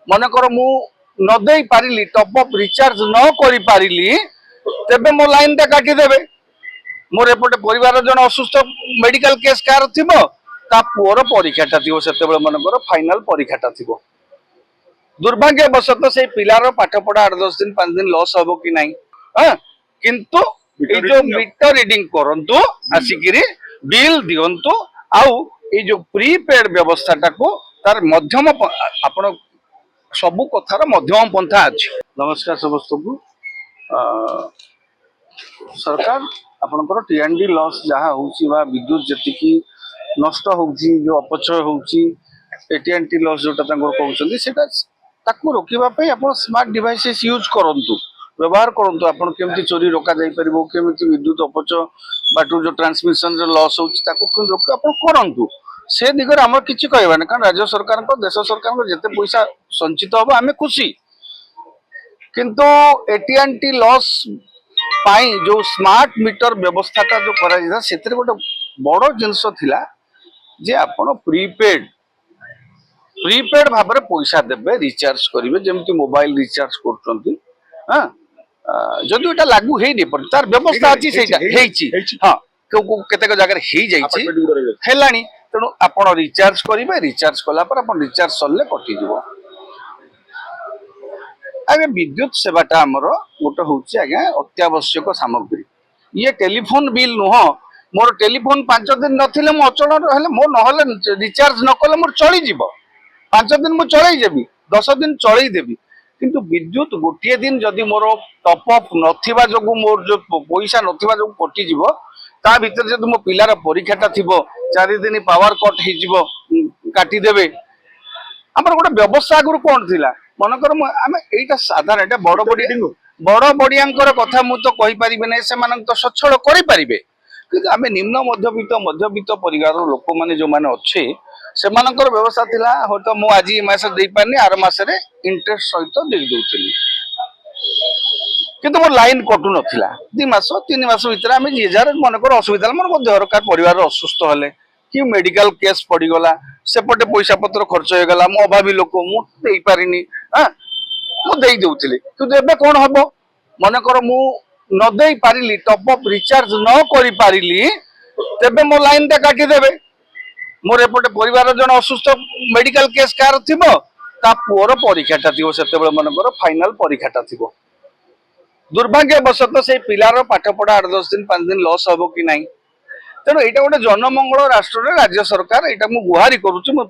मनकर मु न दे पारिली top up recharge न करि पारिली तेबे मो लाइन टा काटी देबे मोर एपटे परिवार जन असुस्थ मेडिकल केस कार थिबो ता पुअर परीक्षाटा थिबो सेते बेले मनकर फाइनल परीक्षाटा थिबो दुर्भाग्यवशत से पिलार पाठ पढ़ा 8-10 दिन 5 दिन लॉस हबो कि नहीं हां किंतु ए जो मीटर रीडिंग करंतु आसिकिरी बिल दियंतु आउ ए जो प्रीपेड व्यवस्थाटा को तार मध्यम आपण सबु कथार मध्यम पंथा अछि। नमस्कार समस्त को सरकार आपनकर टीएनडी लॉस जहा होउची बा विद्युत जतिकी नष्ट होउची जो अपचय होउची एटीएनटी लॉस जोटा तांगर कहउचंदी सेटा ताकू रोकिबा पई आपण स्मार्ट डिवाइसेस यूज करंतु व्यवहार करंतु आपण केमती चोरी रोका जाई परिबो केमती विद्युत अपचय बाटू जो ट्रांसमिशन जो लॉस होउची ताकू कोन रोक आपण करंतु से दिगरे हमर किछि कहबा न कारण राज्य सरकार को देश सरकार को जते पैसा संचित होबो हमें खुशी किंतु एटीएनटी लॉस पाई जो स्मार्ट मीटर व्यवस्थाटा जो करा जिता सेतरे गोटे बड़ जिंस थिला जे आपण प्रीपेड भाव में पैसा देबे रिचार्ज करेंगे जमी मोबाइल रिचार्ज कर हाँ जदि एटा लागू हे नहीं पड़े तार व्यवस्था अच्छी से हाँ केतेक जगह हेलानी तेणु आपण रिचार्ज करेंगे रिचार्ज कला रिचार्ज सरले कटिज आगे विद्युत सेवाटा आमर गोटे हूँ आज्ञा अत्यावश्यक सामग्री ये टेलीफोन बिल नुह मोर टेलीफोन 5 दिन नथिले मो अचल मोर न रिचार्ज न कले मोर चली 5 दिन मु चलई देबी 10 दिन चलई देबी किंतु विद्युत गोटे दिन जदि मोर टॉप अप नथिबा जोगु मोर जो पैसा नथिबा जोगु कटि जिवो ता भीतर जदि मो पिलार परीक्षाटा थिबो 4 दिन पावर कट हे जिवो काटी देबे हमर गोटे व्यवस्था गुरु कोन थिला मनकर आमे एटा साधारण एटा बड़ बड़ियांकर कथा मु तो कहि परिबे नै से मानन तो सच्छळ करि परिबे किंतु आमे निम्न मध्यवित्त परिवार लोक माने जो माने अच्छे से मानकर व्यवस्था थिला हो तो मु आज मास दे पानी आर मास रे इंटरेस्ट सहित दे दोतली किंतु मोर लाइन कटु नथिला 2 मास 3 मास भीतर आमे जे जार मनकर असुविधा मोर मध्य सरकार परिवार असुस्थ हले कि मेडिकल केस पड़ी गला सेपटे पैसा पत्र खर्च हो गला मो अभावी लोक मु दे पारिनी हां मु दे दोतली तो एबे कोन हबो मनकर मु न दे पारिली टॉप अप रिचार्ज न करि पारिली तेबे मो लाइन टा काटी देबे मोर एपटे परिवार जन असुस्थ मेडिकल केस कार थिबो ता पुअर परीक्षाटा थिबो सेते बेले मनकर फाइनल परीक्षाटा थिबो दुर्भाग्यवशत से पिलार पाठ पढ़ा 8-10 दिन 5 दिन लॉस हबो कि नहीं तेणु एटा गोटे जनमंगल राष्ट्र रे राज्य सरकार एटा मु गुहारी करूची मोर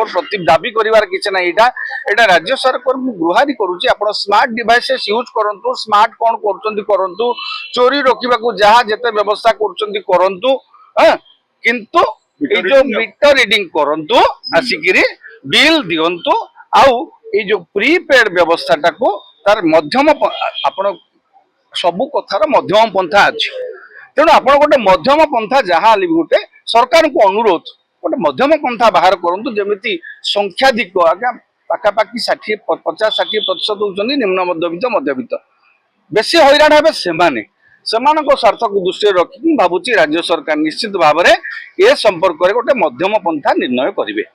प्रति दाबी करिवार किछ नै एटा राज्य सरकार मु गुहारी करूची आपण स्मार्ट डिवाइसेस यूज करंतु स्मार्ट कोन करचंदी करंतु चोरी रोकिबा को जहा जते व्यवस्था करचंदी करंतु हां किंतु ए जो मीटर रीडिंग करंतु आसिकिरी बिल दियंतु आउ ए जो प्रीपेड व्यवस्थाटा को तार मध्यम आपण सबु कथार मध्यम पंथा अछि तेणु आपण गोटे मध्यम पंथा जहाँ गोटे सरकार को अनुरोध गोटे मध्यम पंथा बाहर करंतु जेमिति संख्याधिक आज्ञा पाखापाखि 50-60% होउचंदी निम्न मध्यवित्त बेसी हैरान हेबे सेमानक स्वार्थ को दृष्टि रखी भावुची राज्य सरकार निश्चित भाव में ए संपर्क गोटे मध्यम पंथा निर्णय करेंगे।